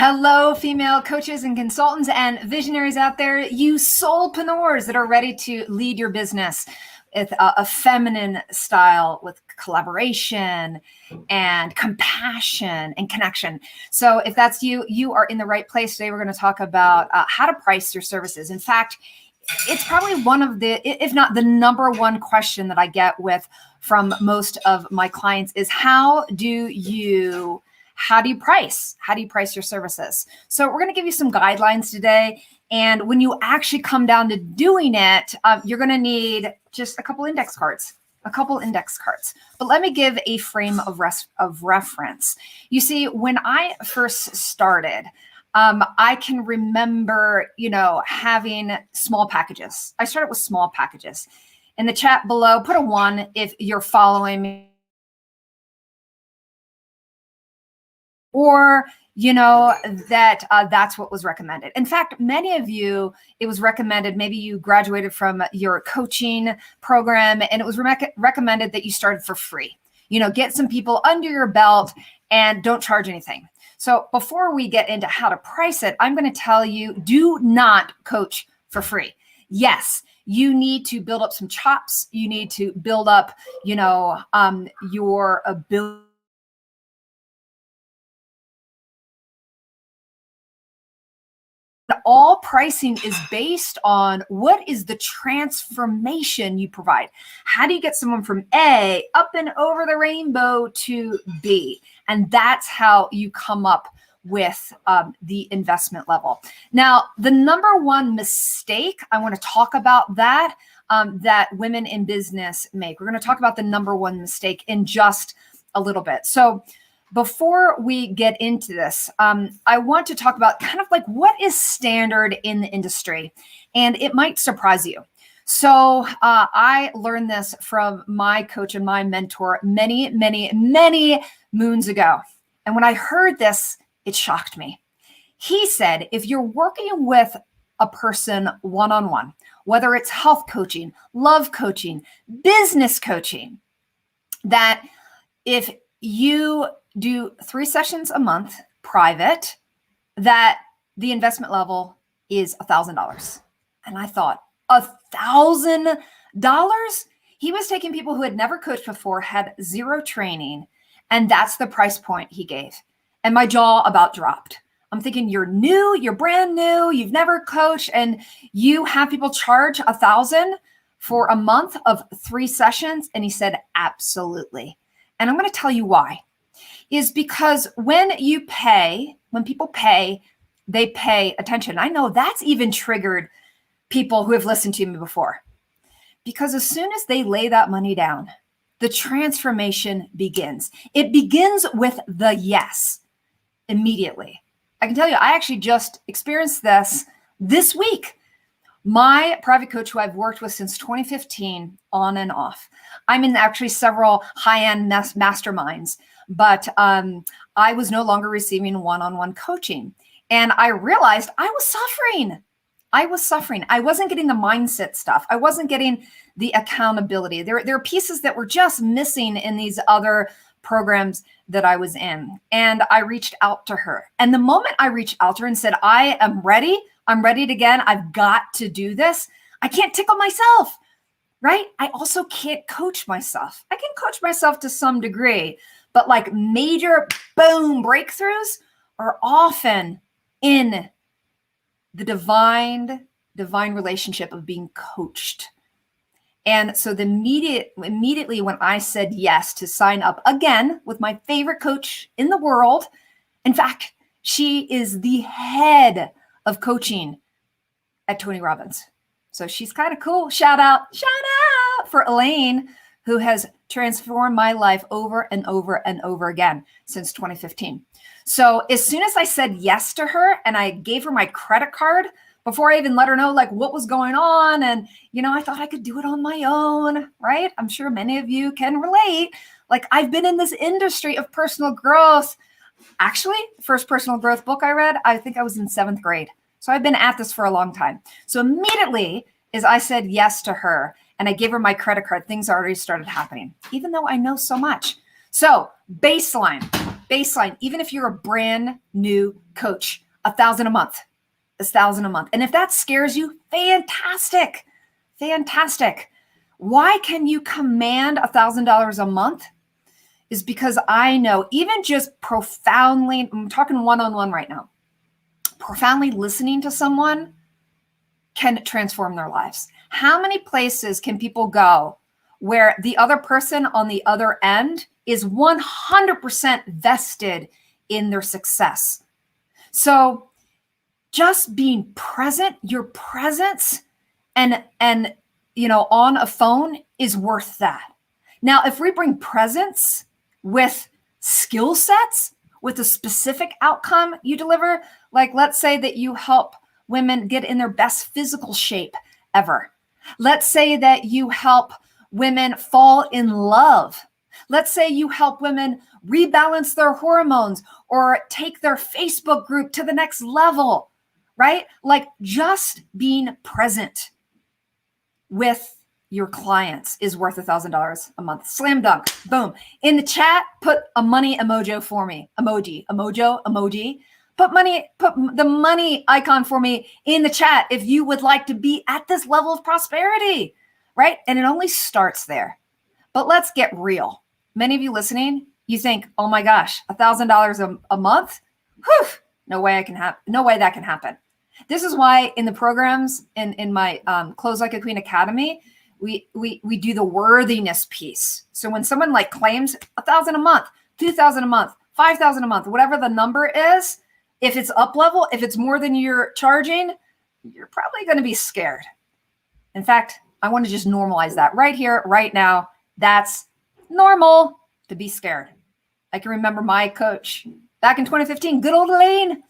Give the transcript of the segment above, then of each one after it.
Hello, female coaches and consultants and visionaries out there, you soulpreneurs that are ready to lead your business with a feminine style with collaboration and compassion and connection. So if that's you, you are in the right place. Today, we're going to talk about how to price your services. In fact, it's probably one of the, if not the number one question that I get from most of my clients is how do you price? How do you price your services? So we're going to give you some guidelines today. And when you actually come down to doing it, you're going to need just a couple index cards. But let me give a frame of reference. You see, when I first started, I can remember, having small packages. I started with small packages. In the chat below, put a 1 if you're following me. Or, that's what was recommended. In fact, many of you, it was recommended, maybe you graduated from your coaching program and it was recommended that you started for free. Get some people under your belt and don't charge anything. So before we get into how to price it, I'm going to tell you, do not coach for free. Yes, you need to build up some chops. You need to build up, your ability. All pricing is based on what is the transformation you provide. How do you get someone from A up and over the rainbow to B? And that's how you come up with the investment level. Now, the number one mistake, I want to talk about that women in business make. We're going to talk about the number one mistake in just a little bit. So before we get into this, I want to talk about kind of like what is standard in the industry, and it might surprise you. So I learned this from my coach and my mentor many, many, many moons ago. And when I heard this, it shocked me. He said, if you're working with a person one-on-one, whether it's health coaching, love coaching, business coaching, that if you do 3 sessions a month private, that the investment level is $1,000. And I thought, $1,000? He was taking people who had never coached before, had zero training, and that's the price point he gave. And my jaw about dropped. I'm thinking, you're new, you're brand new, you've never coached, and you have people charge $1,000 for a month of 3 sessions? And he said, absolutely. And I'm going to tell you why. Is because when people pay, they pay attention. I know that's even triggered people who have listened to me before. Because as soon as they lay that money down, the transformation begins. It begins with the yes immediately. I can tell you, I actually just experienced this week. My private coach, who I've worked with since 2015, on and off. I'm in actually several high-end masterminds, but I was no longer receiving one-on-one coaching. And I realized I was suffering. I wasn't getting the mindset stuff. I wasn't getting the accountability. There are pieces that were just missing in these other programs that I was in. And I reached out to her. And the moment I reached out to her and said, I'm ready to again, I've got to do this. I can't tickle myself, right? I also can't coach myself. I can coach myself to some degree, but like major boom breakthroughs are often in the divine relationship of being coached. And so immediately when I said yes to sign up again with my favorite coach in the world, in fact, she is the head of coaching at Tony Robbins. So she's kind of cool. Shout out for Elaine, who has transformed my life over and over and over again since 2015. So as soon as I said yes to her and I gave her my credit card, before I even let her know like what was going on, and I thought I could do it on my own, right? I'm sure many of you can relate. Like, I've been in this industry of personal growth. Actually, the first personal growth book I read, I think I was in 7th grade. So I've been at this for a long time. So immediately as I said yes to her and I gave her my credit card, things already started happening, even though I know so much. So baseline, baseline, even if you're a brand new coach, $1,000 a month, $1,000 a month. And if that scares you, fantastic, fantastic. Why can you command $1,000 a month? Is because I know even just profoundly, I'm talking one-on-one right now, profoundly listening to someone can transform their lives. How many places can people go where the other person on the other end is 100% vested in their success? So just being present, your presence and on a phone is worth that. Now, if we bring presence with skill sets, with a specific outcome you deliver, like let's say that you help women get in their best physical shape ever. Let's say that you help women fall in love. Let's say you help women rebalance their hormones or take their Facebook group to the next level, right? Like just being present with your clients is worth $1,000 a month. Slam dunk. Boom. In the chat, put a money emoji for me. Emoji. Put the money icon for me in the chat if you would like to be at this level of prosperity, right? And it only starts there. But let's get real. Many of you listening, you think, oh my gosh, $1,000 a month? Whew, no way that can happen. This is why in the programs in my Close Like a Queen Academy, we do the worthiness piece. So when someone like claims $1,000 a month, $2,000 a month, $5,000 a month, whatever the number is, if it's up level, if it's more than you're charging, you're probably going to be scared. In fact, I want to just normalize that right here, right now. That's normal to be scared. I can remember my coach back in 2015, good old Elaine.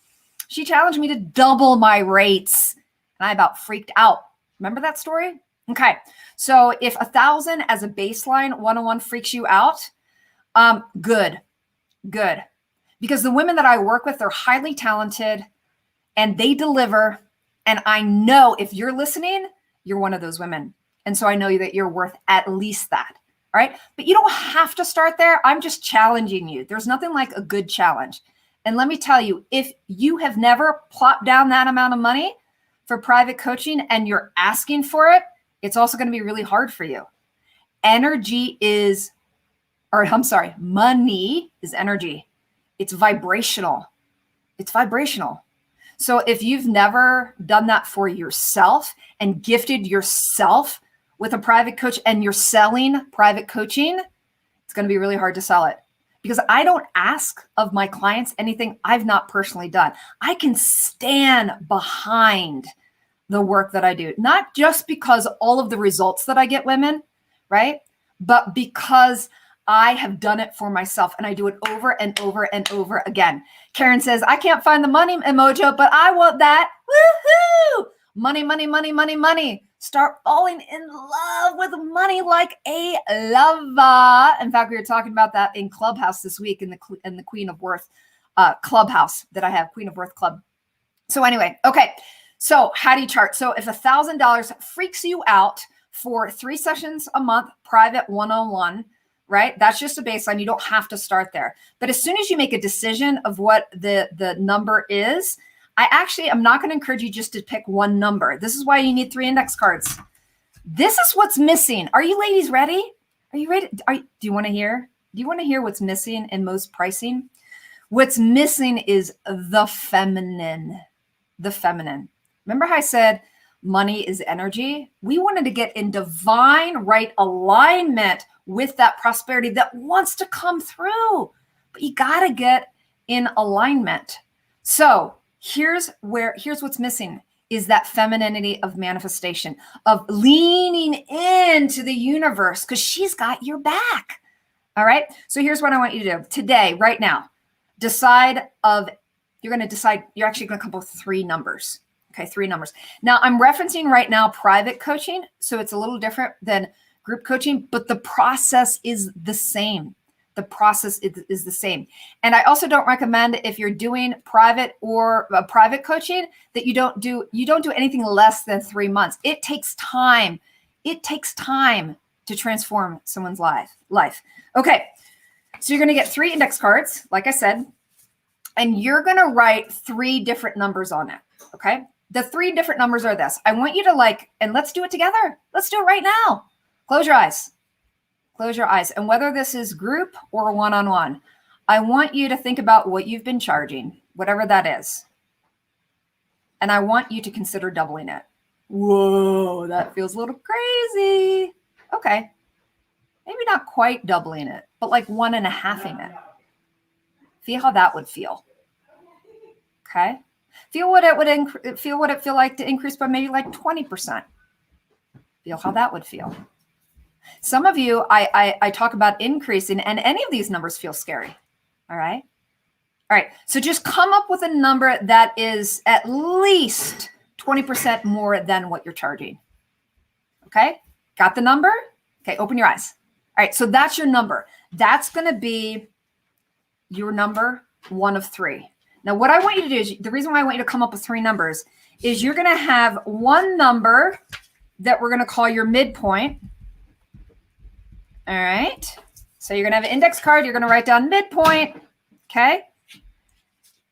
She challenged me to double my rates, and I about freaked out. Remember that story? Okay. So if 1,000 as a baseline one-on-one freaks you out, good. Because the women that I work with, they're highly talented and they deliver. And I know if you're listening, you're one of those women. And so I know that you're worth at least that. All right. But you don't have to start there. I'm just challenging you. There's nothing like a good challenge. And let me tell you, if you have never plopped down that amount of money for private coaching and you're asking for it, it's also going to be really hard for you. Money is energy. It's vibrational. So if you've never done that for yourself and gifted yourself with a private coach and you're selling private coaching, it's going to be really hard to sell it. Because I don't ask of my clients anything I've not personally done. I can stand behind the work that I do, not just because all of the results that I get women, right? But because I have done it for myself and I do it over and over and over again. Karen says, I can't find the money emoji, but I want that. Woohoo! Money. Start falling in love with money like a lover. In fact, we were talking about that in Clubhouse this week in the Queen of Worth Clubhouse that I have, Queen of Worth Club. So anyway, okay. So how do you chart? So if $1,000 freaks you out for 3 sessions a month, private one-on-one, right? That's just a baseline. You don't have to start there. But as soon as you make a decision of what the number is, I'm not going to encourage you just to pick one number. This is why you need 3 index cards. This is what's missing. Are you ladies ready? Are you ready? Do you want to hear? Do you want to hear what's missing in most pricing? What's missing is the feminine. The feminine. Remember how I said money is energy? We wanted to get in divine right alignment with that prosperity that wants to come through. But you got to get in alignment. So here's what's missing is that femininity of manifestation, of leaning into the universe because she's got your back. All right. So here's what I want you to do today, right now. You're actually going to come up with 3 numbers. Okay, 3 numbers. Now I'm referencing right now private coaching. So it's a little different than group coaching, but the process is the same. The process is the same. And I also don't recommend if you're doing private or private coaching that you don't do anything less than 3 months. It takes time. It takes time to transform someone's life. Okay. So you're going to get 3 index cards, like I said, and you're going to write 3 different numbers on it. Okay. The 3 different numbers are this. I want you to and let's do it together. Let's do it right now. Close your eyes. Close your eyes. And whether this is group or one-on-one, I want you to think about what you've been charging, whatever that is. And I want you to consider doubling it. Whoa, that feels a little crazy. Okay. Maybe not quite doubling it, but like 1.5-ing it. Feel how that would feel. Okay. Feel what it would feel like to increase by maybe like 20%. Feel how that would feel. Some of you, I talk about increasing, and any of these numbers feel scary. All right. All right. So just come up with a number that is at least 20% more than what you're charging. Okay. Got the number? Okay. Open your eyes. All right. So that's your number. That's going to be your number 1 of 3. Now, what I want you to do is, the reason why I want you to come up with 3 numbers is you're going to have one number that we're going to call your midpoint. All right. So you're going to have an index card. You're going to write down midpoint. Okay.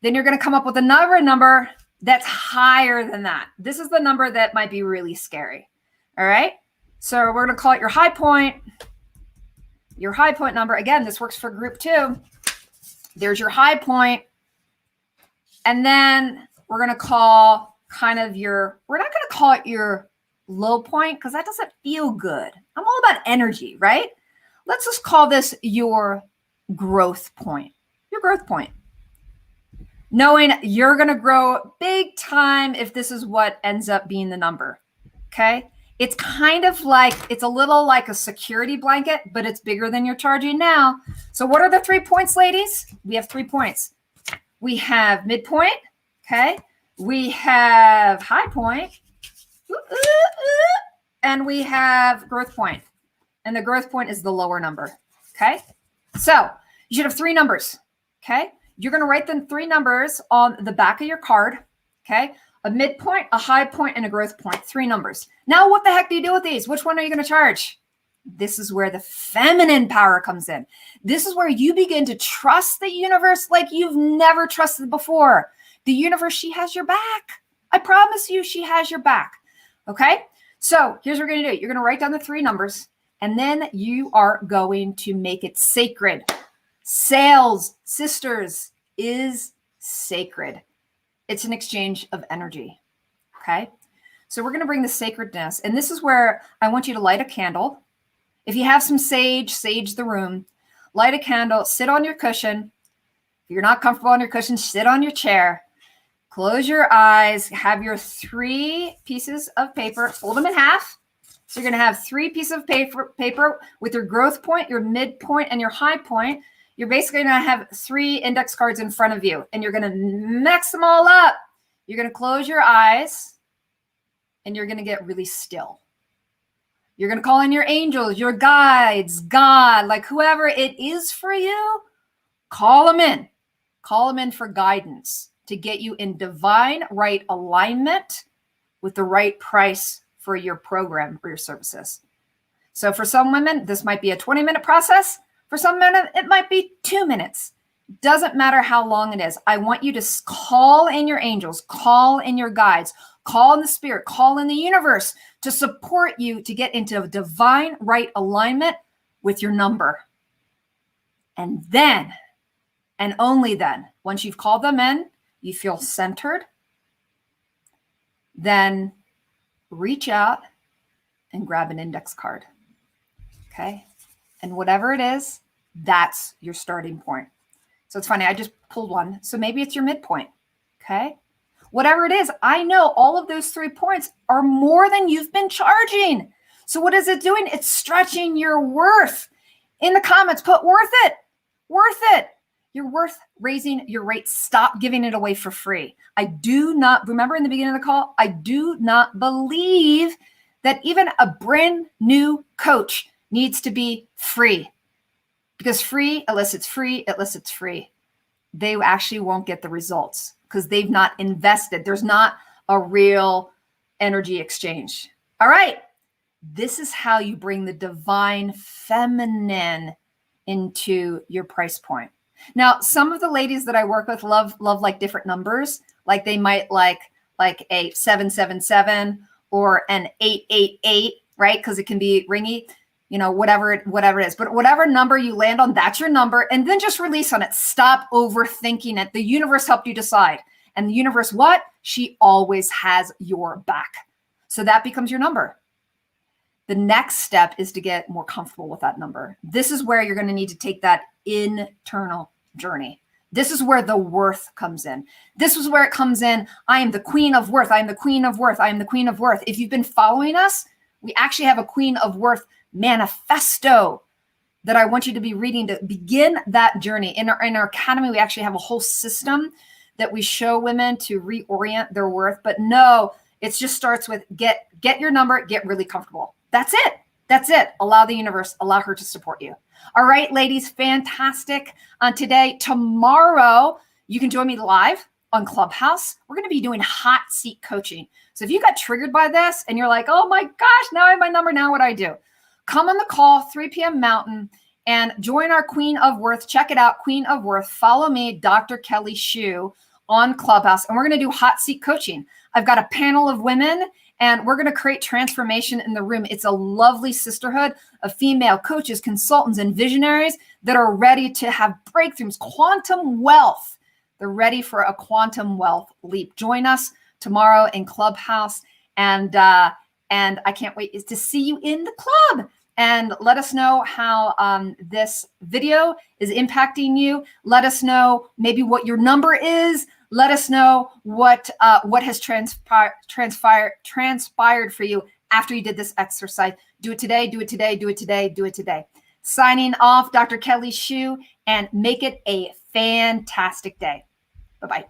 Then you're going to come up with another number that's higher than that. This is the number that might be really scary. All right. So we're going to call it your high point. Your high point number. Again, this works for group 2. There's your high point. And then we're going to call we're not going to call it your low point because that doesn't feel good. I'm all about energy, right? Let's just call this your growth point. Your growth point. Knowing you're going to grow big time if this is what ends up being the number. Okay. It's kind of like, it's a little like a security blanket, but it's bigger than you're charging now. So what are the 3 points, ladies? We have 3 points. We have midpoint. Okay. We have high point. And we have growth point. And the growth point is the lower number. Okay. So you should have 3 numbers. Okay. You're going to write the 3 numbers on the back of your card. Okay. A midpoint, a high point, and a growth point. 3 numbers. Now, what the heck do you do with these? Which one are you going to charge? This is where the feminine power comes in. This is where you begin to trust the universe like you've never trusted before. The universe, she has your back. I promise you, she has your back. Okay. So here's what we're going to do. You're going to write down the 3 numbers, and then you are going to make it sacred. Sales, sisters, is sacred. It's an exchange of energy. Okay. So we're going to bring the sacredness. And this is where I want you to light a candle. If you have some sage the room. Light a candle, sit on your cushion. If you're not comfortable on your cushion, sit on your chair. Close your eyes. Have your 3 pieces of paper. Fold them in half. So you're going to have 3 pieces of paper with your growth point, your midpoint, and your high point. You're basically going to have 3 index cards in front of you, and you're going to mix them all up. You're going to close your eyes, and you're going to get really still. You're going to call in your angels, your guides, God, like whoever it is for you, call them in. Call them in for guidance to get you in divine right alignment with the right price for your program or your services. So for some women, this might be a 20-minute process. For some men, it might be 2 minutes. Doesn't matter how long it is. I want you to call in your angels, call in your guides, call in the spirit, call in the universe to support you to get into a divine right alignment with your number. And then, and only then, once you've called them in, you feel centered, then reach out and grab an index card. Okay. And whatever it is, that's your starting point. So it's funny, I just pulled one. So maybe it's your midpoint. Okay. Whatever it is, I know all of those 3 points are more than you've been charging. So what is it doing? It's stretching your worth. In the comments, put worth it. Worth it. You're worth raising your rate. Stop giving it away for free. I do not, remember in the beginning of the call, I do not believe that even a brand new coach needs to be free. Because free elicits free, elicits free. They actually won't get the results because they've not invested. There's not a real energy exchange. All right. This is how you bring the divine feminine into your price point. Now, some of the ladies that I work with love like different numbers. Like they might like a 777 or an 888, right? Because it can be ringy, you know, whatever it is. But whatever number you land on, that's your number. And then just release on it. Stop overthinking it. The universe helped you decide. And the universe, what? She always has your back. So that becomes your number. The next step is to get more comfortable with that number. This is where you're going to need to take that internal journey. This is where the worth comes in. This is where it comes in. I am the queen of worth. I am the queen of worth. I am the queen of worth. If you've been following us, we actually have a queen of worth manifesto that I want you to be reading to begin that journey. In our academy, we actually have a whole system that we show women to reorient their worth. But no, it just starts with get your number, get really comfortable. That's it. That's it. Allow the universe, allow her to support you. All right, ladies, fantastic today. Tomorrow, you can join me live on Clubhouse. We're going to be doing hot seat coaching. So if you got triggered by this and you're like, oh my gosh, now I have my number, now what do I do? Come on the call, 3 p.m. Mountain, and join our Queen of Worth. Check it out, Queen of Worth. Follow me, Dr. Kelly Shue, on Clubhouse, and we're going to do hot seat coaching. I've got a panel of women, and we're going to create transformation in the room. It's a lovely sisterhood of female coaches, consultants, and visionaries that are ready to have breakthroughs, quantum wealth. They're ready for a quantum wealth leap. Join us tomorrow in Clubhouse, and I can't wait to see you in the club. And let us know how this video is impacting you. Let us know maybe what your number is. Let us know what has transpired for you after you did this exercise. Do it today, do it today, do it today, do it today. Signing off, Dr. Kelly Shue, and make it a fantastic day. Bye-bye.